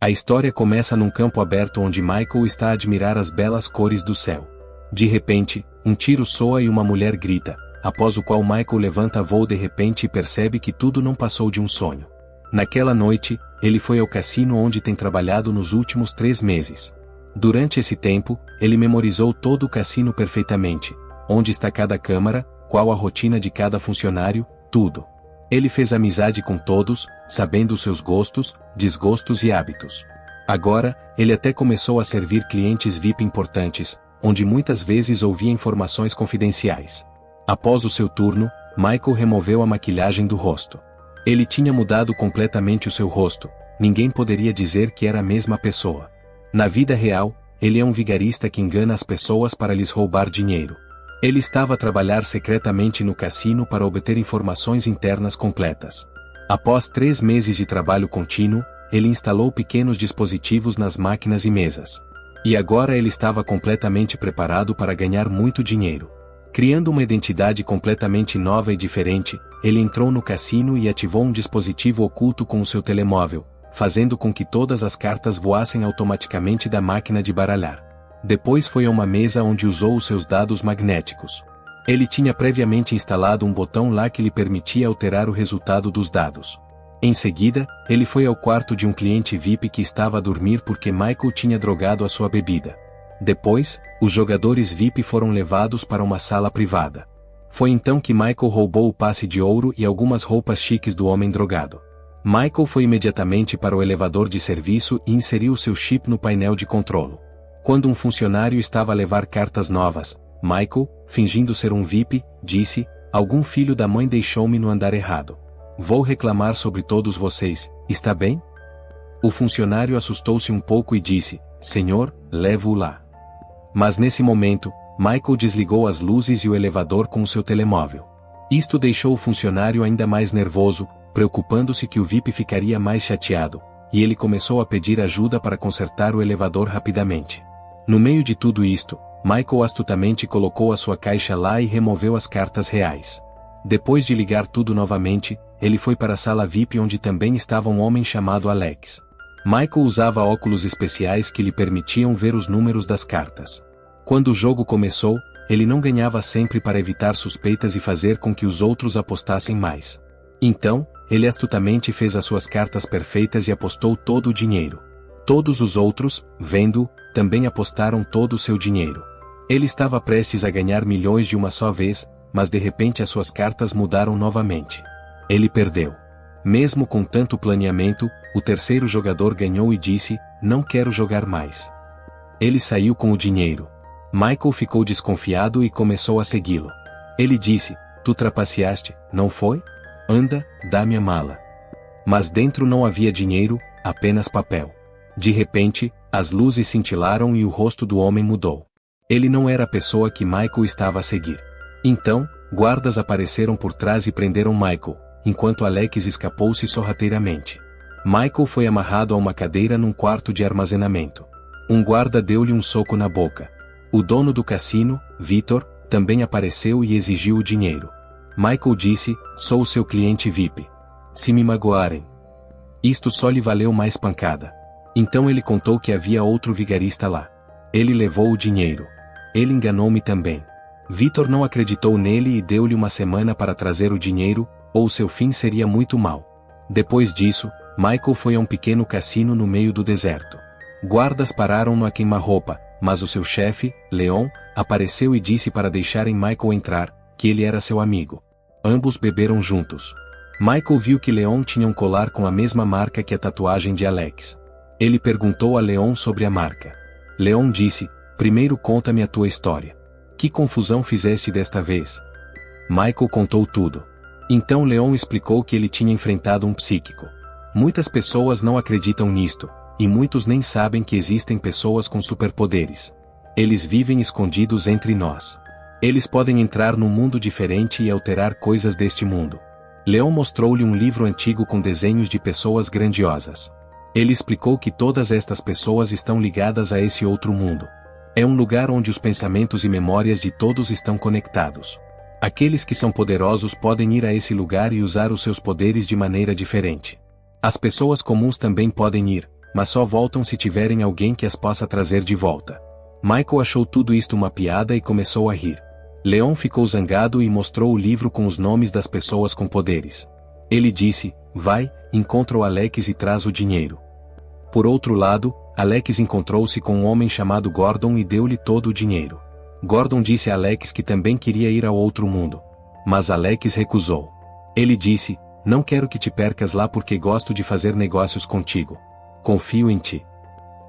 A história começa num campo aberto onde Michael está a admirar as belas cores do céu. De repente, um tiro soa e uma mulher grita, após o qual Michael levanta voo de repente e percebe que tudo não passou de um sonho. Naquela noite, ele foi ao cassino onde tem trabalhado nos últimos 3 meses. Durante esse tempo, ele memorizou todo o cassino perfeitamente, onde está cada câmara, qual a rotina de cada funcionário, tudo. Ele fez amizade com todos, sabendo seus gostos, desgostos e hábitos. Agora, ele até começou a servir clientes VIP importantes, onde muitas vezes ouvia informações confidenciais. Após o seu turno, Michael removeu a maquilhagem do rosto. Ele tinha mudado completamente o seu rosto, ninguém poderia dizer que era a mesma pessoa. Na vida real, ele é um vigarista que engana as pessoas para lhes roubar dinheiro. Ele estava a trabalhar secretamente no cassino para obter informações internas completas. Após 3 meses de trabalho contínuo, ele instalou pequenos dispositivos nas máquinas e mesas. E agora ele estava completamente preparado para ganhar muito dinheiro. Criando uma identidade completamente nova e diferente, ele entrou no cassino e ativou um dispositivo oculto com o seu telemóvel, fazendo com que todas as cartas voassem automaticamente da máquina de baralhar. Depois foi a uma mesa onde usou os seus dados magnéticos. Ele tinha previamente instalado um botão lá que lhe permitia alterar o resultado dos dados. Em seguida, ele foi ao quarto de um cliente VIP que estava a dormir porque Michael tinha drogado a sua bebida. Depois, os jogadores VIP foram levados para uma sala privada. Foi então que Michael roubou o passe de ouro e algumas roupas chiques do homem drogado. Michael foi imediatamente para o elevador de serviço e inseriu seu chip no painel de controle. Quando um funcionário estava a levar cartas novas, Michael, fingindo ser um VIP, disse: "Algum filho da mãe deixou-me no andar errado. Vou reclamar sobre todos vocês, está bem?" O funcionário assustou-se um pouco e disse: "Senhor, levo-o lá." Mas nesse momento, Michael desligou as luzes e o elevador com o seu telemóvel. Isto deixou o funcionário ainda mais nervoso, preocupando-se que o VIP ficaria mais chateado, e ele começou a pedir ajuda para consertar o elevador rapidamente. No meio de tudo isto, Michael astutamente colocou a sua caixa lá e removeu as cartas reais. Depois de ligar tudo novamente, ele foi para a sala VIP onde também estava um homem chamado Alex. Michael usava óculos especiais que lhe permitiam ver os números das cartas. Quando o jogo começou, ele não ganhava sempre para evitar suspeitas e fazer com que os outros apostassem mais. Então, ele astutamente fez as suas cartas perfeitas e apostou todo o dinheiro. Todos os outros, vendo, também apostaram todo o seu dinheiro. Ele estava prestes a ganhar milhões de uma só vez, mas de repente as suas cartas mudaram novamente. Ele perdeu. Mesmo com tanto planeamento, o terceiro jogador ganhou e disse: "Não quero jogar mais." Ele saiu com o dinheiro. Michael ficou desconfiado e começou a segui-lo. Ele disse: "Tu trapaceaste, não foi? Anda, dá-me a mala." Mas dentro não havia dinheiro, apenas papel. De repente, as luzes cintilaram e o rosto do homem mudou. Ele não era a pessoa que Michael estava a seguir. Então, guardas apareceram por trás e prenderam Michael, enquanto Alex escapou-se sorrateiramente. Michael foi amarrado a uma cadeira num quarto de armazenamento. Um guarda deu-lhe um soco na boca. O dono do cassino, Victor, também apareceu e exigiu o dinheiro. Michael disse: "Sou o seu cliente VIP. Se me magoarem, isto só lhe valeu mais pancada." Então ele contou que havia outro vigarista lá. Ele levou o dinheiro. Ele enganou-me também. Victor não acreditou nele e deu-lhe uma semana para trazer o dinheiro, ou seu fim seria muito mau. Depois disso, Michael foi a um pequeno cassino no meio do deserto. Guardas pararam-no a queima-roupa, mas o seu chefe, Leon, apareceu e disse para deixarem Michael entrar, que ele era seu amigo. Ambos beberam juntos. Michael viu que Leon tinha um colar com a mesma marca que a tatuagem de Alex. Ele perguntou a Leon sobre a marca. Leon disse: "Primeiro conta-me a tua história. Que confusão fizeste desta vez?" Michael contou tudo. Então Leon explicou que ele tinha enfrentado um psíquico. Muitas pessoas não acreditam nisto, e muitos nem sabem que existem pessoas com superpoderes. Eles vivem escondidos entre nós. Eles podem entrar num mundo diferente e alterar coisas deste mundo. Leon mostrou-lhe um livro antigo com desenhos de pessoas grandiosas. Ele explicou que todas estas pessoas estão ligadas a esse outro mundo. É um lugar onde os pensamentos e memórias de todos estão conectados. Aqueles que são poderosos podem ir a esse lugar e usar os seus poderes de maneira diferente. As pessoas comuns também podem ir, mas só voltam se tiverem alguém que as possa trazer de volta. Michael achou tudo isto uma piada e começou a rir. Leon ficou zangado e mostrou o livro com os nomes das pessoas com poderes. Ele disse, vai, encontra o Alex e traz o dinheiro. Por outro lado, Alex encontrou-se com um homem chamado Gordon e deu-lhe todo o dinheiro. Gordon disse a Alex que também queria ir ao outro mundo. Mas Alex recusou. Ele disse, não quero que te percas lá porque gosto de fazer negócios contigo. Confio em ti.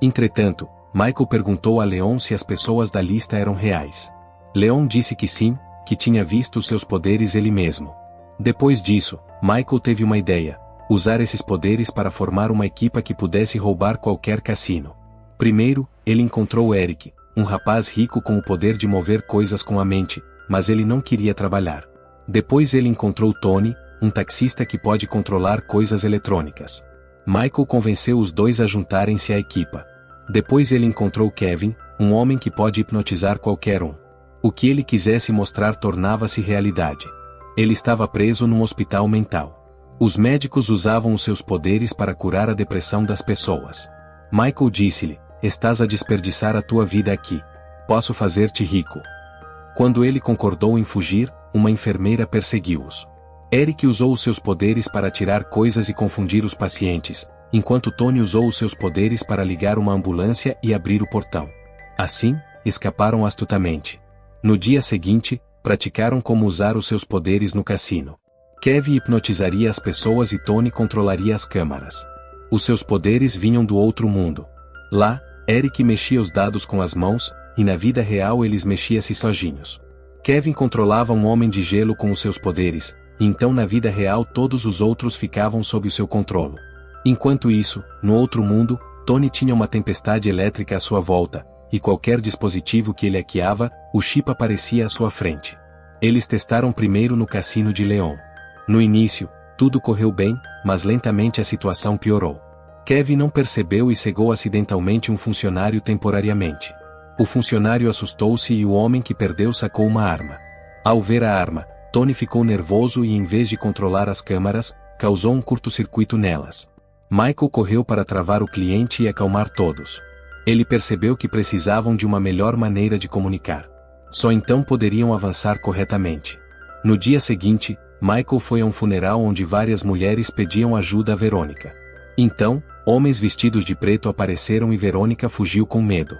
Entretanto, Michael perguntou a Leon se as pessoas da lista eram reais. Leon disse que sim, que tinha visto seus poderes ele mesmo. Depois disso, Michael teve uma ideia: usar esses poderes para formar uma equipa que pudesse roubar qualquer cassino. Primeiro, ele encontrou Eric, um rapaz rico com o poder de mover coisas com a mente, mas ele não queria trabalhar. Depois ele encontrou Tony, um taxista que pode controlar coisas eletrônicas. Michael convenceu os dois a juntarem-se à equipa. Depois ele encontrou Kevin, um homem que pode hipnotizar qualquer um. O que ele quisesse mostrar tornava-se realidade. Ele estava preso num hospital mental. Os médicos usavam os seus poderes para curar a depressão das pessoas. Michael disse-lhe, estás a desperdiçar a tua vida aqui. Posso fazer-te rico. Quando ele concordou em fugir, uma enfermeira perseguiu-os. Eric usou os seus poderes para tirar coisas e confundir os pacientes, enquanto Tony usou os seus poderes para ligar uma ambulância e abrir o portão. Assim, escaparam astutamente. No dia seguinte, praticaram como usar os seus poderes no cassino. Kevin hipnotizaria as pessoas e Tony controlaria as câmaras. Os seus poderes vinham do outro mundo. Lá, Eric mexia os dados com as mãos, e na vida real eles mexiam-se sozinhos. Kevin controlava um homem de gelo com os seus poderes, e então na vida real todos os outros ficavam sob o seu controle. Enquanto isso, no outro mundo, Tony tinha uma tempestade elétrica à sua volta, e qualquer dispositivo que ele hackeava, o chip aparecia à sua frente. Eles testaram primeiro no cassino de Leon. No início, tudo correu bem, mas lentamente a situação piorou. Kevin não percebeu e cegou acidentalmente um funcionário temporariamente. O funcionário assustou-se e o homem que perdeu sacou uma arma. Ao ver a arma, Tony ficou nervoso e em vez de controlar as câmaras, causou um curto-circuito nelas. Michael correu para travar o cliente e acalmar todos. Ele percebeu que precisavam de uma melhor maneira de comunicar. Só então poderiam avançar corretamente. No dia seguinte, Michael foi a um funeral onde várias mulheres pediam ajuda a Verônica. Então, homens vestidos de preto apareceram e Verônica fugiu com medo.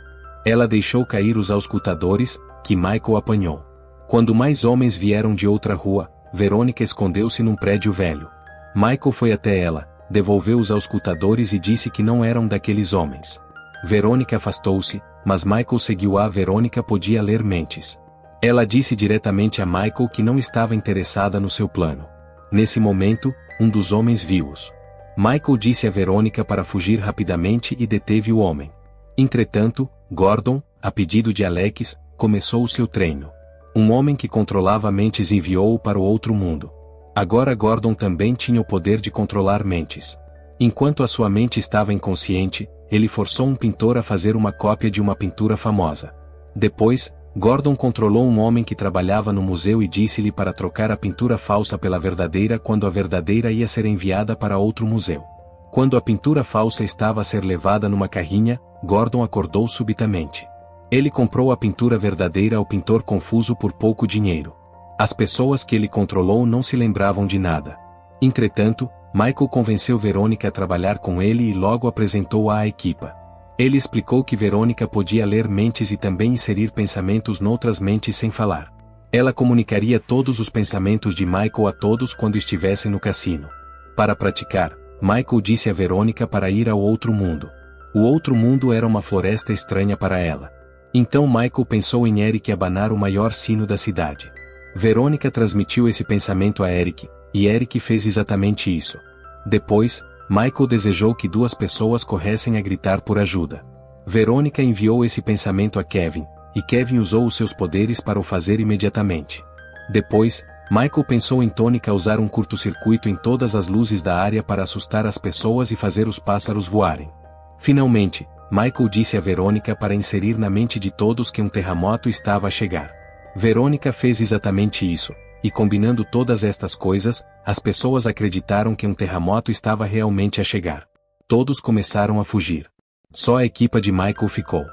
Ela deixou cair os auscultadores, que Michael apanhou. Quando mais homens vieram de outra rua, Verônica escondeu-se num prédio velho. Michael foi até ela, devolveu os auscultadores e disse que não eram daqueles homens. Verônica afastou-se, mas Michael seguiu-a. Verônica podia ler mentes. Ela disse diretamente a Michael que não estava interessada no seu plano. Nesse momento, um dos homens viu-os. Michael disse a Verônica para fugir rapidamente e deteve o homem. Entretanto, Gordon, a pedido de Alex, começou o seu treino. Um homem que controlava mentes enviou-o para o outro mundo. Agora Gordon também tinha o poder de controlar mentes. Enquanto a sua mente estava inconsciente, ele forçou um pintor a fazer uma cópia de uma pintura famosa. Depois, Gordon controlou um homem que trabalhava no museu e disse-lhe para trocar a pintura falsa pela verdadeira quando a verdadeira ia ser enviada para outro museu. Quando a pintura falsa estava a ser levada numa carrinha, Gordon acordou subitamente. Ele comprou a pintura verdadeira ao pintor confuso por pouco dinheiro. As pessoas que ele controlou não se lembravam de nada. Entretanto, Michael convenceu Verônica a trabalhar com ele e logo apresentou-a à equipa. Ele explicou que Verônica podia ler mentes e também inserir pensamentos noutras mentes sem falar. Ela comunicaria todos os pensamentos de Michael a todos quando estivessem no cassino. Para praticar, Michael disse a Verônica para ir ao outro mundo. O outro mundo era uma floresta estranha para ela. Então Michael pensou em Eric abanar o maior sino da cidade. Verônica transmitiu esse pensamento a Eric, e Eric fez exatamente isso. Depois, Michael desejou que duas pessoas corressem a gritar por ajuda. Verônica enviou esse pensamento a Kevin, e Kevin usou os seus poderes para o fazer imediatamente. Depois, Michael pensou em Tony causar um curto-circuito em todas as luzes da área para assustar as pessoas e fazer os pássaros voarem. Finalmente, Michael disse a Verônica para inserir na mente de todos que um terremoto estava a chegar. Verônica fez exatamente isso, e combinando todas estas coisas, as pessoas acreditaram que um terremoto estava realmente a chegar. Todos começaram a fugir. Só a equipa de Michael ficou.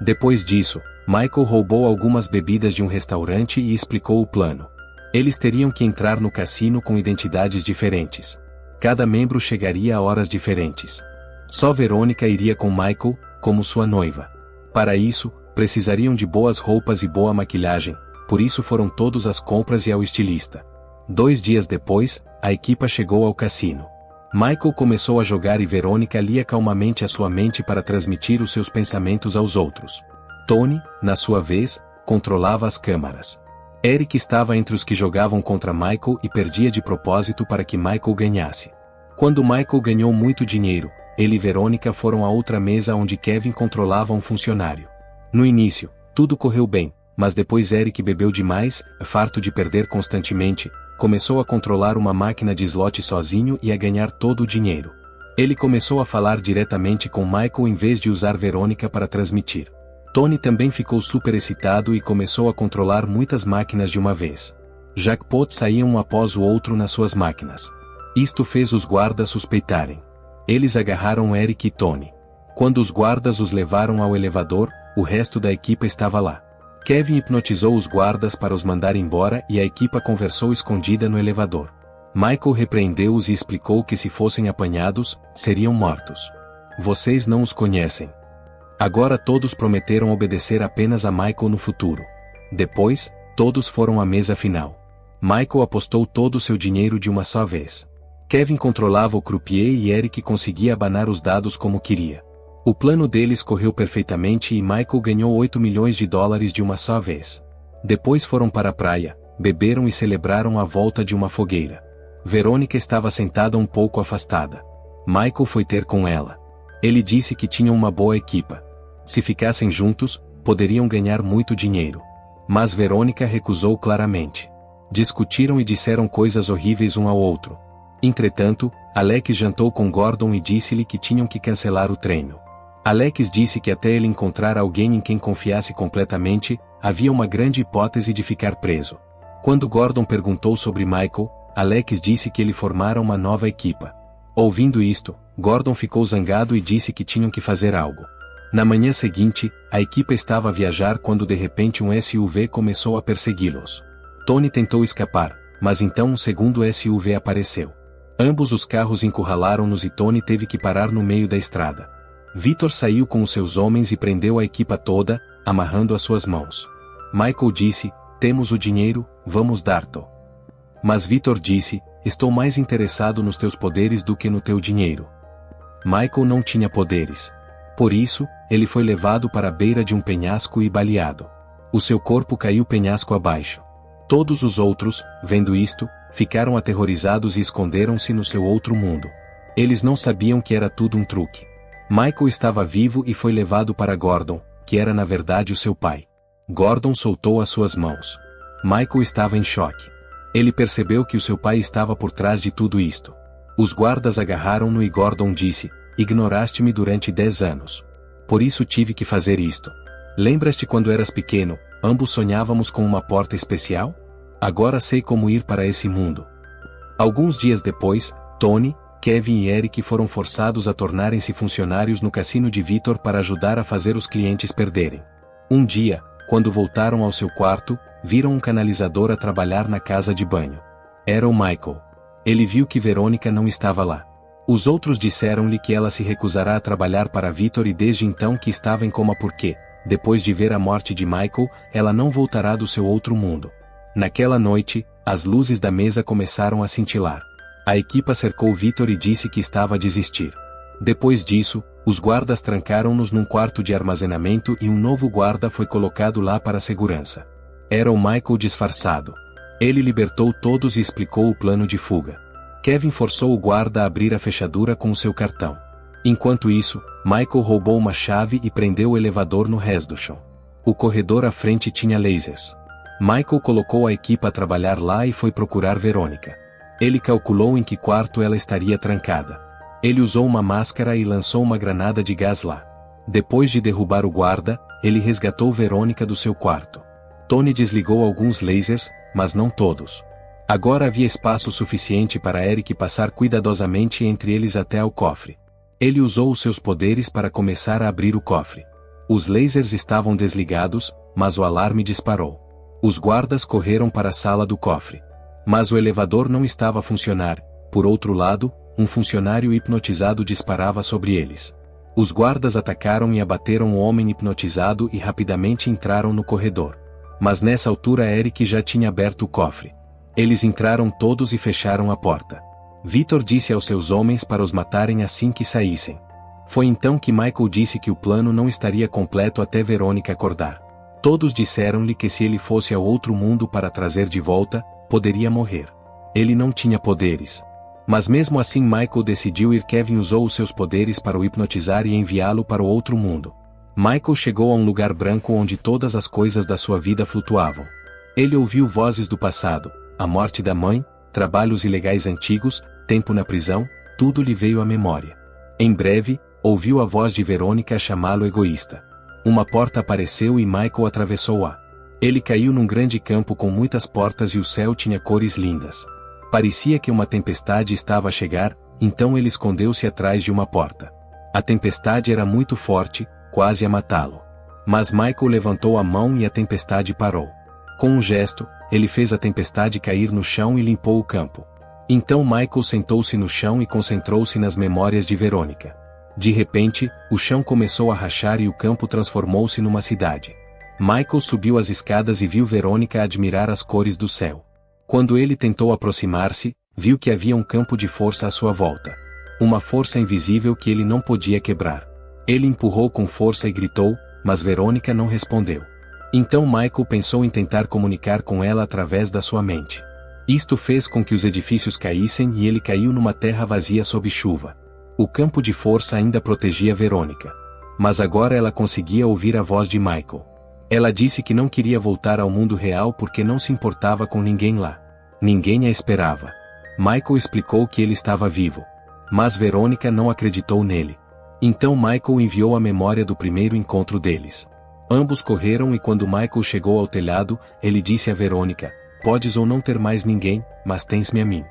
Depois disso, Michael roubou algumas bebidas de um restaurante e explicou o plano. Eles teriam que entrar no cassino com identidades diferentes. Cada membro chegaria a horas diferentes. Só Verônica iria com Michael, como sua noiva. Para isso, precisariam de boas roupas e boa maquilhagem, por isso foram todos às compras e ao estilista. 2 dias depois, a equipa chegou ao cassino. Michael começou a jogar e Verônica lia calmamente a sua mente para transmitir os seus pensamentos aos outros. Tony, na sua vez, controlava as câmaras. Eric estava entre os que jogavam contra Michael e perdia de propósito para que Michael ganhasse. Quando Michael ganhou muito dinheiro, ele e Verônica foram a outra mesa onde Kevin controlava um funcionário. No início, tudo correu bem, mas depois Eric bebeu demais, farto de perder constantemente, começou a controlar uma máquina de slot sozinho e a ganhar todo o dinheiro. Ele começou a falar diretamente com Michael em vez de usar Verônica para transmitir. Tony também ficou super excitado e começou a controlar muitas máquinas de uma vez. Jackpots saíam um após o outro nas suas máquinas. Isto fez os guardas suspeitarem. Eles agarraram Eric e Tony. Quando os guardas os levaram ao elevador, o resto da equipa estava lá. Kevin hipnotizou os guardas para os mandar embora e a equipa conversou escondida no elevador. Michael repreendeu-os e explicou que se fossem apanhados, seriam mortos. Vocês não os conhecem. Agora todos prometeram obedecer apenas a Michael no futuro. Depois, todos foram à mesa final. Michael apostou todo o seu dinheiro de uma só vez. Kevin controlava o croupier e Eric conseguia abanar os dados como queria. O plano deles correu perfeitamente e Michael ganhou 8 milhões de dólares de uma só vez. Depois foram para a praia, beberam e celebraram a volta de uma fogueira. Verônica estava sentada um pouco afastada. Michael foi ter com ela. Ele disse que tinham uma boa equipa. Se ficassem juntos, poderiam ganhar muito dinheiro. Mas Verônica recusou claramente. Discutiram e disseram coisas horríveis um ao outro. Entretanto, Alex jantou com Gordon e disse-lhe que tinham que cancelar o treino. Alex disse que até ele encontrar alguém em quem confiasse completamente, havia uma grande hipótese de ficar preso. Quando Gordon perguntou sobre Michael, Alex disse que ele formara uma nova equipa. Ouvindo isto, Gordon ficou zangado e disse que tinham que fazer algo. Na manhã seguinte, a equipa estava a viajar quando de repente um SUV começou a persegui-los. Tony tentou escapar, mas então um segundo SUV apareceu. Ambos os carros encurralaram-nos e Tony teve que parar no meio da estrada. Victor saiu com os seus homens e prendeu a equipa toda, amarrando as suas mãos. Michael disse, temos o dinheiro, vamos dar-te. Mas Victor disse, estou mais interessado nos teus poderes do que no teu dinheiro. Michael não tinha poderes. Por isso, ele foi levado para a beira de um penhasco e baleado. O seu corpo caiu penhasco abaixo. Todos os outros, vendo isto, ficaram aterrorizados e esconderam-se no seu outro mundo. Eles não sabiam que era tudo um truque. Michael estava vivo e foi levado para Gordon, que era na verdade o seu pai. Gordon soltou as suas mãos. Michael estava em choque. Ele percebeu que o seu pai estava por trás de tudo isto. Os guardas agarraram-no e Gordon disse, ignoraste-me durante 10 anos. Por isso tive que fazer isto. Lembras-te quando eras pequeno, ambos sonhávamos com uma porta especial? Agora sei como ir para esse mundo. Alguns dias depois, Tony, Kevin e Eric foram forçados a tornarem-se funcionários no cassino de Victor para ajudar a fazer os clientes perderem. Um dia, quando voltaram ao seu quarto, viram um canalizador a trabalhar na casa de banho. Era o Michael. Ele viu que Verônica não estava lá. Os outros disseram-lhe que ela se recusará a trabalhar para Victor e desde então que estava em coma porque, depois de ver a morte de Michael, ela não voltará do seu outro mundo. Naquela noite, as luzes da mesa começaram a cintilar. A equipa cercou Victor e disse que estava a desistir. Depois disso, os guardas trancaram-nos num quarto de armazenamento e um novo guarda foi colocado lá para segurança. Era o Michael disfarçado. Ele libertou todos e explicou o plano de fuga. Kevin forçou o guarda a abrir a fechadura com o seu cartão. Enquanto isso, Michael roubou uma chave e prendeu o elevador no resto. O corredor à frente tinha lasers. Michael colocou a equipa a trabalhar lá e foi procurar Verônica. Ele calculou em que quarto ela estaria trancada. Ele usou uma máscara e lançou uma granada de gás lá. Depois de derrubar o guarda, ele resgatou Verônica do seu quarto. Tony desligou alguns lasers, mas não todos. Agora havia espaço suficiente para Eric passar cuidadosamente entre eles até ao cofre. Ele usou os seus poderes para começar a abrir o cofre. Os lasers estavam desligados, mas o alarme disparou. Os guardas correram para a sala do cofre. Mas o elevador não estava a funcionar. Por outro lado, um funcionário hipnotizado disparava sobre eles. Os guardas atacaram e abateram o homem hipnotizado e rapidamente entraram no corredor. Mas nessa altura Eric já tinha aberto o cofre. Eles entraram todos e fecharam a porta. Victor disse aos seus homens para os matarem assim que saíssem. Foi então que Michael disse que o plano não estaria completo até Verônica acordar. Todos disseram-lhe que se ele fosse ao outro mundo para trazer de volta, poderia morrer. Ele não tinha poderes. Mas mesmo assim Michael decidiu ir. Kevin usou os seus poderes para o hipnotizar e enviá-lo para o outro mundo. Michael chegou a um lugar branco onde todas as coisas da sua vida flutuavam. Ele ouviu vozes do passado, a morte da mãe, trabalhos ilegais antigos, tempo na prisão, tudo lhe veio à memória. Em breve, ouviu a voz de Verônica chamá-lo egoísta. Uma porta apareceu e Michael atravessou-a. Ele caiu num grande campo com muitas portas e o céu tinha cores lindas. Parecia que uma tempestade estava a chegar, então ele escondeu-se atrás de uma porta. A tempestade era muito forte, quase a matá-lo. Mas Michael levantou a mão e a tempestade parou. Com um gesto, ele fez a tempestade cair no chão e limpou o campo. Então Michael sentou-se no chão e concentrou-se nas memórias de Verônica. De repente, o chão começou a rachar e o campo transformou-se numa cidade. Michael subiu as escadas e viu Verônica admirar as cores do céu. Quando ele tentou aproximar-se, viu que havia um campo de força à sua volta. Uma força invisível que ele não podia quebrar. Ele empurrou com força e gritou, mas Verônica não respondeu. Então Michael pensou em tentar comunicar com ela através da sua mente. Isto fez com que os edifícios caíssem e ele caiu numa terra vazia sob chuva. O campo de força ainda protegia Verônica. Mas agora ela conseguia ouvir a voz de Michael. Ela disse que não queria voltar ao mundo real porque não se importava com ninguém lá. Ninguém a esperava. Michael explicou que ele estava vivo. Mas Verônica não acreditou nele. Então Michael enviou a memória do primeiro encontro deles. Ambos correram e quando Michael chegou ao telhado, ele disse a Verônica, podes ou não ter mais ninguém, mas tens-me a mim.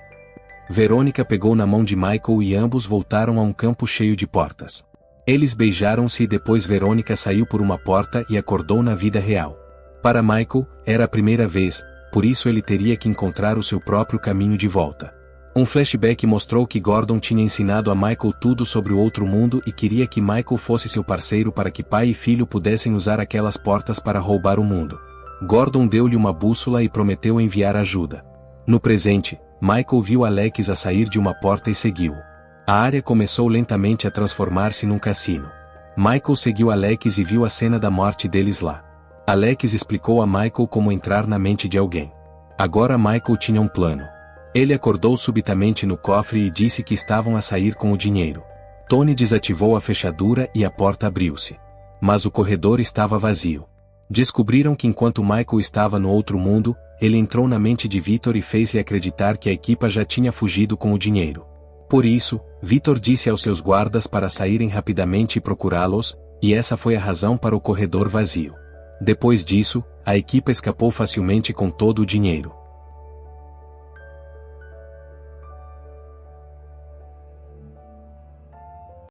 Verônica pegou na mão de Michael e ambos voltaram a um campo cheio de portas. Eles beijaram-se e depois Verônica saiu por uma porta e acordou na vida real. Para Michael, era a primeira vez, por isso ele teria que encontrar o seu próprio caminho de volta. Um flashback mostrou que Gordon tinha ensinado a Michael tudo sobre o outro mundo e queria que Michael fosse seu parceiro para que pai e filho pudessem usar aquelas portas para roubar o mundo. Gordon deu-lhe uma bússola e prometeu enviar ajuda. No presente, Michael viu Alex a sair de uma porta e seguiu. A área começou lentamente a transformar-se num cassino. Michael seguiu Alex e viu a cena da morte deles lá. Alex explicou a Michael como entrar na mente de alguém. Agora Michael tinha um plano. Ele acordou subitamente no cofre e disse que estavam a sair com o dinheiro. Tony desativou a fechadura e a porta abriu-se. Mas o corredor estava vazio. Descobriram que enquanto Michael estava no outro mundo, ele entrou na mente de Victor e fez-lhe acreditar que a equipa já tinha fugido com o dinheiro. Por isso, Victor disse aos seus guardas para saírem rapidamente e procurá-los, e essa foi a razão para o corredor vazio. Depois disso, a equipa escapou facilmente com todo o dinheiro.